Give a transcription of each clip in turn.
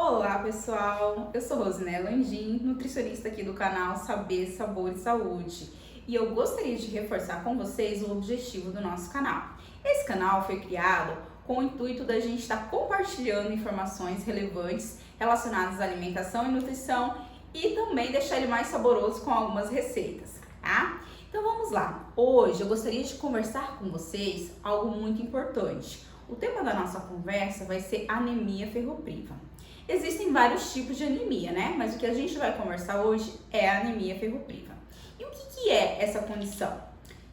Olá pessoal, eu sou Rosinella Landim, nutricionista aqui do canal Saber, Sabor e Saúde, e eu gostaria de reforçar com vocês o objetivo do nosso canal. Esse canal foi criado com o intuito da gente estar compartilhando informações relevantes relacionadas à alimentação e nutrição e também deixar ele mais saboroso com algumas receitas, tá? Então vamos lá, hoje eu gostaria de conversar com vocês algo muito importante. O tema da nossa conversa vai ser anemia ferropriva. Existem vários tipos de anemia, né? Mas o que a gente vai conversar hoje é a anemia ferropriva. E o que é essa condição?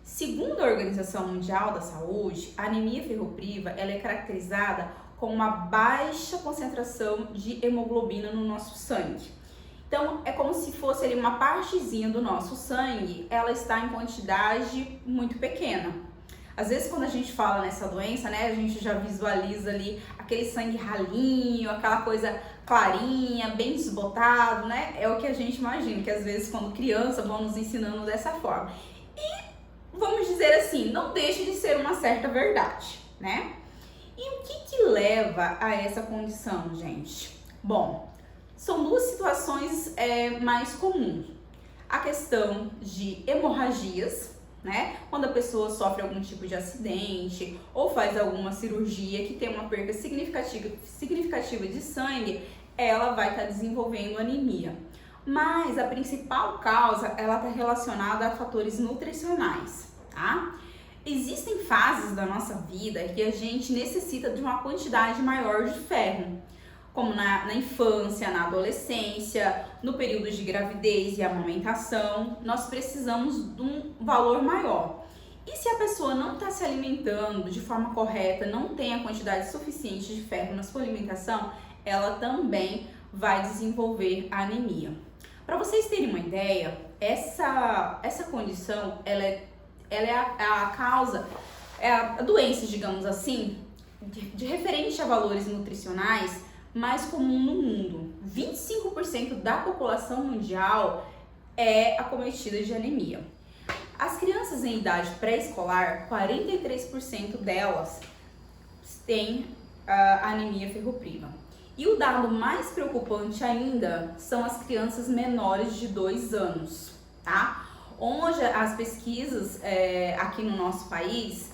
Segundo a Organização Mundial da Saúde, a anemia ferropriva ela é caracterizada com uma baixa concentração de hemoglobina no nosso sangue. Então, é como se fosse ali uma partezinha do nosso sangue, ela está em quantidade muito pequena. Às vezes, quando a gente fala nessa doença, né, a gente já visualiza ali aquele sangue ralinho, aquela coisa clarinha, bem desbotado, né? É o que a gente imagina, que às vezes, quando criança, vão nos ensinando dessa forma. E, vamos dizer assim, não deixa de ser uma certa verdade, né? E o que leva a essa condição, gente? Bom, são duas situações mais comuns. A questão de hemorragias, né? Quando a pessoa sofre algum tipo de acidente ou faz alguma cirurgia que tem uma perda significativa de sangue, ela vai estar desenvolvendo anemia. Mas a principal causa, ela está relacionada a fatores nutricionais, tá? Existem fases da nossa vida que a gente necessita de uma quantidade maior de ferro, como na infância, na adolescência, no período de gravidez e amamentação, nós precisamos de um valor maior. E se a pessoa não está se alimentando de forma correta, não tem a quantidade suficiente de ferro na sua alimentação, ela também vai desenvolver anemia. Para vocês terem uma ideia, essa condição, ela é a causa, é a doença, digamos assim, de referente a valores nutricionais, mais comum no mundo. 25% da população mundial é acometida de anemia. As crianças em idade pré-escolar, 43% delas têm anemia ferropriva. E o dado mais preocupante ainda são as crianças menores de 2 anos, tá? Onde as pesquisas aqui no nosso país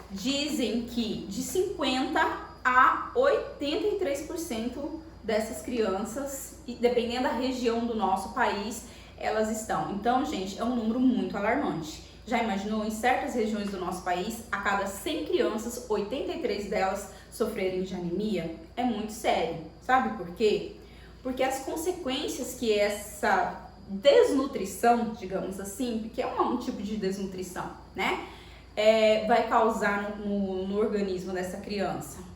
dizem que de 50% a 83% dessas crianças, dependendo da região do nosso país, elas estão. Então, gente, é um número muito alarmante. Já imaginou, em certas regiões do nosso país, a cada 100 crianças, 83 delas sofrerem de anemia? É muito sério. Sabe por quê? Porque as consequências que essa desnutrição, digamos assim, porque é um tipo de desnutrição, né? Vai causar no organismo dessa criança.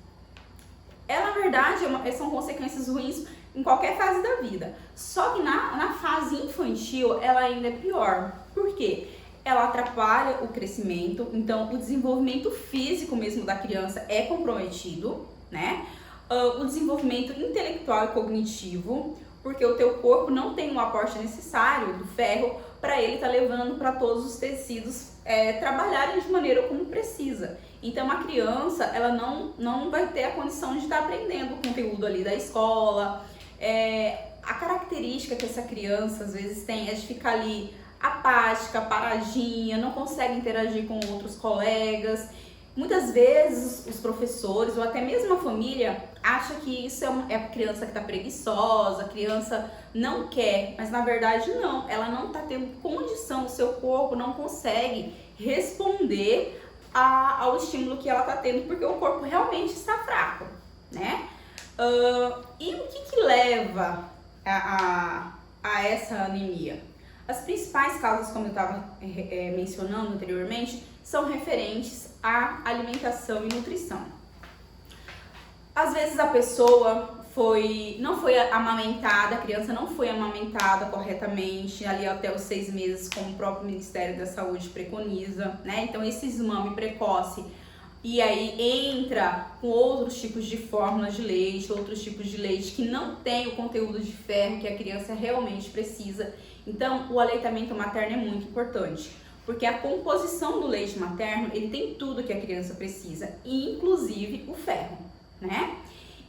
Na verdade, são consequências ruins em qualquer fase da vida. Só que na fase infantil, ela ainda é pior. Por quê? Ela atrapalha o crescimento, então o desenvolvimento físico mesmo da criança é comprometido, né? O desenvolvimento intelectual e cognitivo, porque o teu corpo não tem o aporte necessário do ferro para ele estar levando para todos os tecidos trabalharem de maneira como precisa. Então a criança, ela não vai ter a condição de estar aprendendo o conteúdo ali da escola. A característica que essa criança às vezes tem é de ficar ali apática, paradinha, não consegue interagir com outros colegas. Muitas vezes os professores ou até mesmo a família acha que isso é a criança que está preguiçosa, a criança não quer, mas na verdade não, ela não está tendo condição, o seu corpo não consegue responder ao estímulo que ela está tendo, porque o corpo realmente está fraco, né? E o que leva a essa anemia? As principais causas, como eu estava mencionando anteriormente, são referentes à alimentação e nutrição. Às vezes a pessoa não foi amamentada, a criança não foi amamentada corretamente ali até os 6 meses, como o próprio Ministério da Saúde preconiza, né? Então esse desmame precoce, e aí entra com outros tipos de fórmulas de leite, outros tipos de leite que não tem o conteúdo de ferro que a criança realmente precisa. Então o aleitamento materno é muito importante, porque a composição do leite materno, ele tem tudo que a criança precisa, inclusive o ferro, né?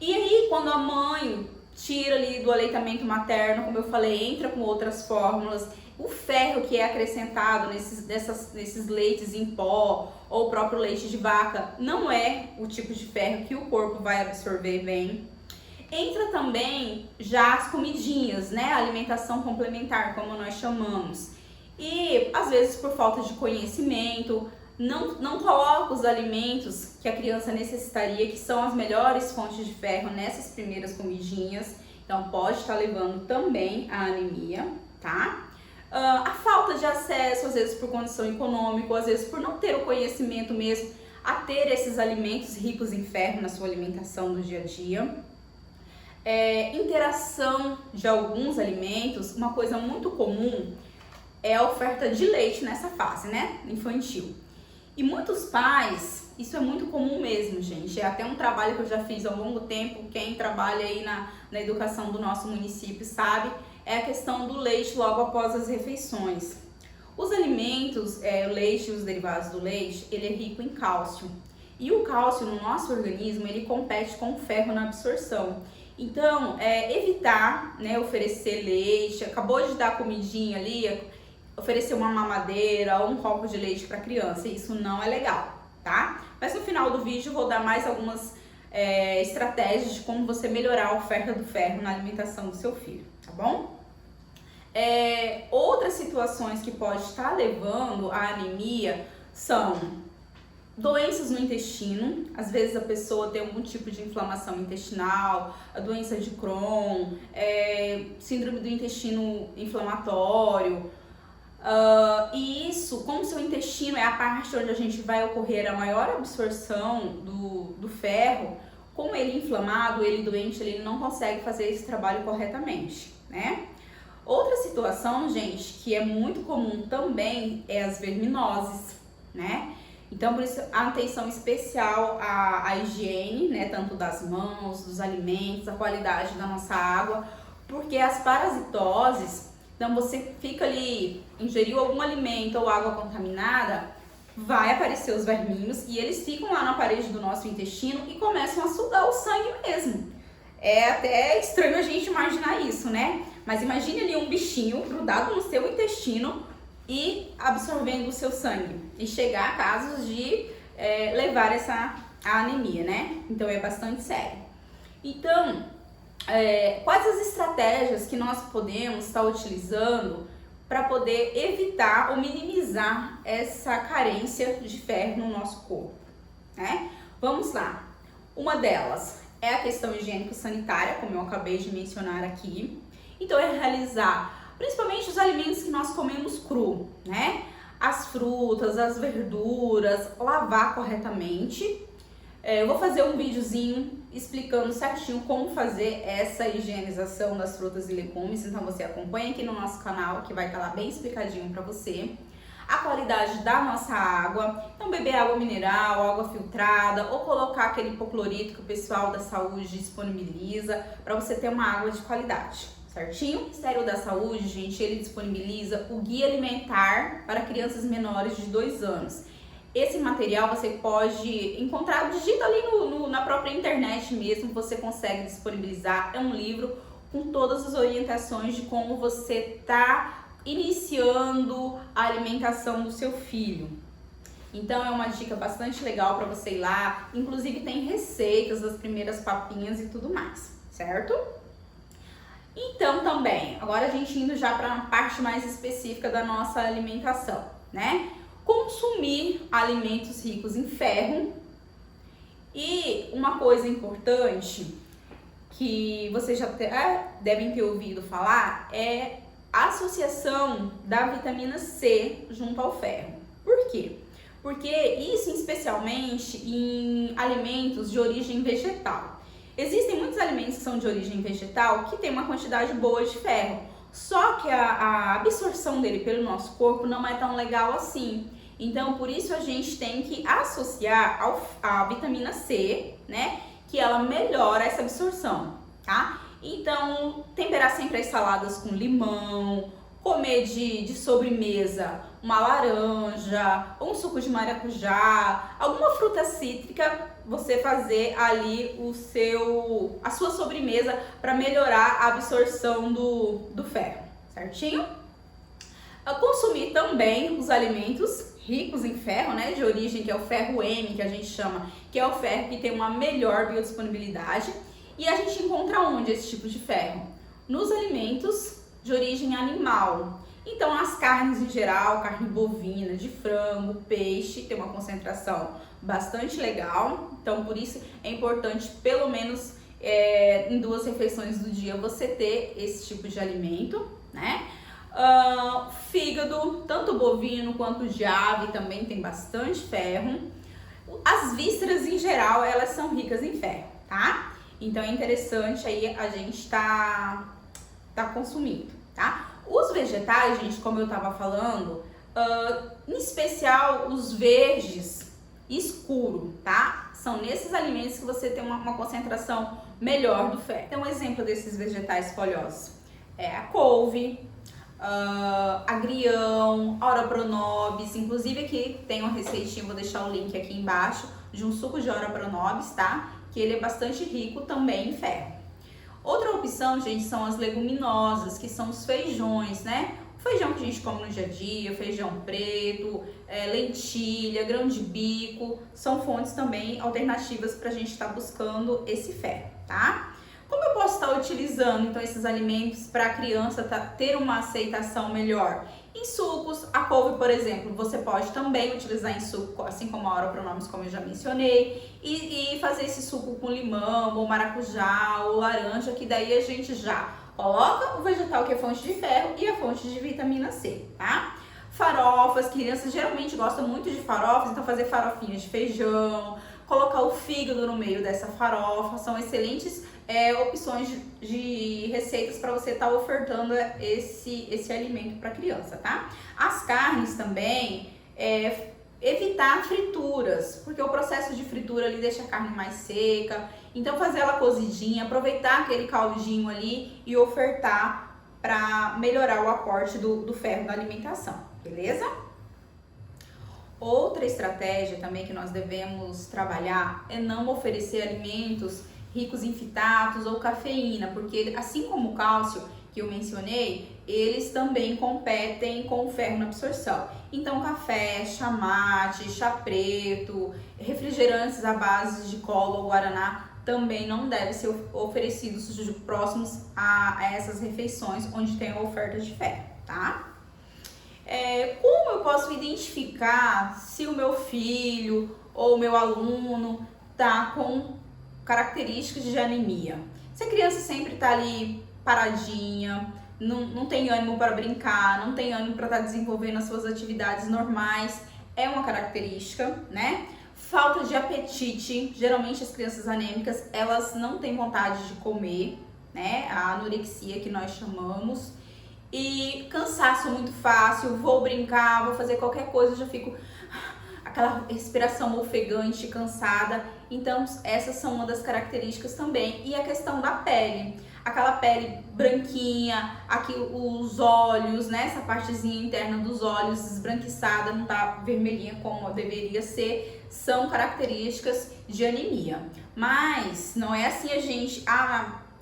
E aí, quando a mãe tira ali do aleitamento materno, como eu falei, entra com outras fórmulas. O ferro que é acrescentado nesses leites em pó ou o próprio leite de vaca não é o tipo de ferro que o corpo vai absorver bem. Entra também já as comidinhas, né? A alimentação complementar, como nós chamamos. E às vezes por falta de conhecimento, não coloca os alimentos que a criança necessitaria, que são as melhores fontes de ferro nessas primeiras comidinhas. Então pode estar levando também a anemia, tá? A falta de acesso, às vezes por condição econômica, às vezes por não ter o conhecimento mesmo, a ter esses alimentos ricos em ferro na sua alimentação do dia a dia. Interação de alguns alimentos, uma coisa muito comum é a oferta de leite nessa fase, né, infantil. E muitos pais, isso é muito comum mesmo, gente, é até um trabalho que eu já fiz há longo tempo, quem trabalha aí na educação do nosso município sabe, é a questão do leite logo após as refeições. Os alimentos, o leite e os derivados do leite, ele é rico em cálcio. E o cálcio no nosso organismo, ele compete com o ferro na absorção. Então, evitar, né, oferecer leite, acabou de dar comidinha ali, oferecer uma mamadeira ou um copo de leite para a criança, isso não é legal, tá? Mas no final do vídeo eu vou dar mais algumas estratégias de como você melhorar a oferta do ferro na alimentação do seu filho, tá bom? Outras situações que pode estar levando à anemia são doenças no intestino, às vezes a pessoa tem algum tipo de inflamação intestinal, a doença de Crohn, síndrome do intestino inflamatório, e isso, como seu intestino é a parte onde a gente vai ocorrer a maior absorção do ferro, com ele inflamado, ele doente, ele não consegue fazer esse trabalho corretamente, né? Outra situação, gente, que é muito comum também é as verminoses, né? Então, por isso, a atenção especial à higiene, né? Tanto das mãos, dos alimentos, a qualidade da nossa água, porque as parasitoses, então você fica ali, ingeriu algum alimento ou água contaminada, vai aparecer os verminhos e eles ficam lá na parede do nosso intestino e começam a sugar o sangue mesmo. É até estranho a gente imaginar isso, né? Mas imagine ali um bichinho grudado no seu intestino e absorvendo o seu sangue. E chegar a casos de levar a anemia, né? Então é bastante sério. Então, quais as estratégias que nós podemos estar utilizando para poder evitar ou minimizar essa carência de ferro no nosso corpo, né? Vamos lá. Uma delas é a questão higiênico-sanitária, como eu acabei de mencionar aqui. Então, é realizar principalmente os alimentos que nós comemos cru, né? As frutas, as verduras, lavar corretamente. Eu vou fazer um videozinho explicando certinho como fazer essa higienização das frutas e legumes, então você acompanha aqui no nosso canal que vai estar lá bem explicadinho para você. A qualidade da nossa água, então beber água mineral, água filtrada ou colocar aquele hipoclorito que o pessoal da saúde disponibiliza para você ter uma água de qualidade, certinho? O Ministério da Saúde, gente, ele disponibiliza o Guia Alimentar para crianças menores de 2 anos. Esse material você pode encontrar, digita ali na própria internet mesmo, você consegue disponibilizar. É um livro com todas as orientações de como você está iniciando a alimentação do seu filho. Então é uma dica bastante legal para você ir lá. Inclusive tem receitas das primeiras papinhas e tudo mais, certo? Então também, agora a gente indo já para a parte mais específica da nossa alimentação, né? Consumir alimentos ricos em ferro. E uma coisa importante que vocês já devem ter ouvido falar é a associação da vitamina C junto ao ferro. Por quê? Porque isso especialmente em alimentos de origem vegetal. Existem muitos alimentos que são de origem vegetal que tem uma quantidade boa de ferro, só que a absorção dele pelo nosso corpo não é tão legal assim. Então, por isso a gente tem que associar a vitamina C, né, que ela melhora essa absorção, tá? Então, temperar sempre as saladas com limão, comer de sobremesa uma laranja, ou um suco de maracujá, alguma fruta cítrica, você fazer ali a sua sobremesa para melhorar a absorção do ferro, certinho? Consumir também os alimentos ricos em ferro, né, de origem, que é o ferro M, que a gente chama, que é o ferro que tem uma melhor biodisponibilidade. E a gente encontra onde esse tipo de ferro? Nos alimentos de origem animal. Então, as carnes em geral, carne bovina, de frango, peixe, tem uma concentração bastante legal. Então, por isso é importante, pelo menos em 2 refeições do dia, você ter esse tipo de alimento, né? Fígado, tanto bovino quanto de ave, também tem bastante ferro. As vísceras em geral, elas são ricas em ferro, tá? Então é interessante aí a gente tá consumindo, tá? Os vegetais, gente, como eu tava falando, em especial os verdes escuro, tá? São nesses alimentos que você tem uma concentração melhor do ferro. Então, um exemplo desses vegetais folhosos é a couve, agrião, Ora Pronobis. Inclusive aqui tem uma receitinha, vou deixar o link aqui embaixo, de um suco de Ora Pronobis, tá? Que ele é bastante rico também em ferro. Outra opção, gente, são as leguminosas, que são os feijões, né? O feijão que a gente come no dia a dia, feijão preto, lentilha, grão de bico, são fontes também alternativas para a gente estar buscando esse ferro, tá? Como eu posso estar utilizando, então, esses alimentos para a criança ter uma aceitação melhor? Em sucos, a couve, por exemplo, você pode também utilizar em suco, assim como a Ora Pronobis, como eu já mencionei, e fazer esse suco com limão, ou maracujá, ou laranja, que daí a gente já coloca o vegetal que é fonte de ferro e a fonte de vitamina C, tá? Farofas, crianças geralmente gostam muito de farofas, então fazer farofinhas de feijão, colocar o fígado no meio dessa farofa, são excelentes opções de receitas para você estar ofertando esse alimento para a criança, tá? As carnes também, evitar frituras, porque o processo de fritura ali deixa a carne mais seca, então fazer ela cozidinha, aproveitar aquele caldinho ali e ofertar para melhorar o aporte do ferro da alimentação, beleza? Outra estratégia também que nós devemos trabalhar é não oferecer alimentos ricos em fitatos ou cafeína, porque assim como o cálcio que eu mencionei, eles também competem com o ferro na absorção. Então, café, chá mate, chá preto, refrigerantes à base de cola ou guaraná também não devem ser oferecidos próximos a essas refeições onde tem a oferta de ferro, tá? Como eu posso identificar se o meu filho ou o meu aluno tá com características de anemia? Se a criança sempre tá ali paradinha, não tem ânimo para brincar, não tem ânimo para estar desenvolvendo as suas atividades normais, é uma característica, né? Falta de apetite, geralmente as crianças anêmicas, elas não têm vontade de comer, né? A anorexia que nós chamamos. E cansaço muito fácil, vou brincar, vou fazer qualquer coisa, já fico aquela respiração ofegante, cansada. Então, essas são uma das características também. E a questão da pele, aquela pele branquinha, aqui os olhos, né? Essa partezinha interna dos olhos esbranquiçada, não tá vermelhinha como deveria ser, são características de anemia. Mas não é assim a gente,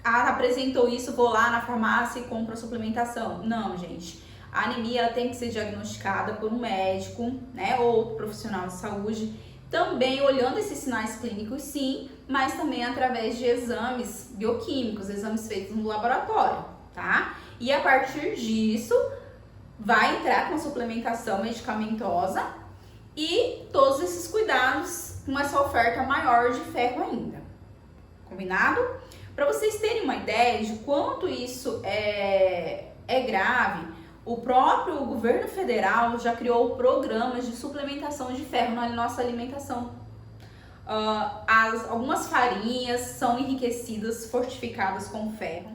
apresentou isso, vou lá na farmácia e compro a suplementação. Não, gente. A anemia ela tem que ser diagnosticada por um médico, né, ou outro profissional de saúde, também olhando esses sinais clínicos, sim, mas também através de exames bioquímicos, exames feitos no laboratório, tá? E a partir disso, vai entrar com a suplementação medicamentosa e todos esses cuidados com essa oferta maior de ferro ainda. Combinado? Para vocês terem uma ideia de quanto isso é grave, o próprio governo federal já criou programas de suplementação de ferro na nossa alimentação. Algumas farinhas são enriquecidas, fortificadas com ferro.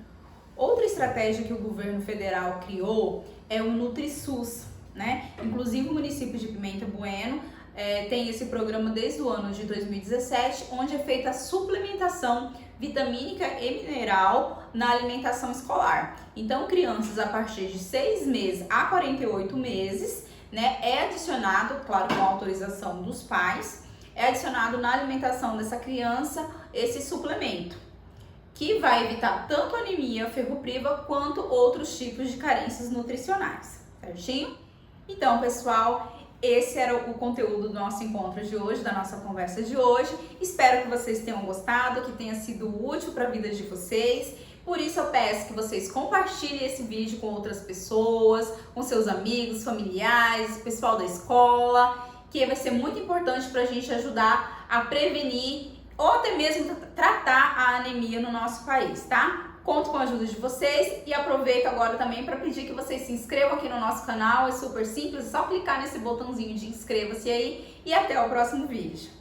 Outra estratégia que o governo federal criou é o NutriSUS, né? Inclusive o município de Pimenta Bueno tem esse programa desde o ano de 2017, onde é feita a suplementação vitamínica e mineral na alimentação escolar. Então, crianças a partir de 6 meses a 48 meses, né, é adicionado, claro, com a autorização dos pais, é adicionado na alimentação dessa criança esse suplemento, que vai evitar tanto anemia ferropriva quanto outros tipos de carências nutricionais, certinho? Então, pessoal, esse era o conteúdo do nosso encontro de hoje, da nossa conversa de hoje. Espero que vocês tenham gostado, que tenha sido útil para a vida de vocês. Por isso eu peço que vocês compartilhem esse vídeo com outras pessoas, com seus amigos, familiares, pessoal da escola, que vai ser muito importante para a gente ajudar a prevenir ou até mesmo tratar a anemia no nosso país, tá? Conto com a ajuda de vocês e aproveito agora também para pedir que vocês se inscrevam aqui no nosso canal. É super simples, é só clicar nesse botãozinho de inscreva-se aí e até o próximo vídeo.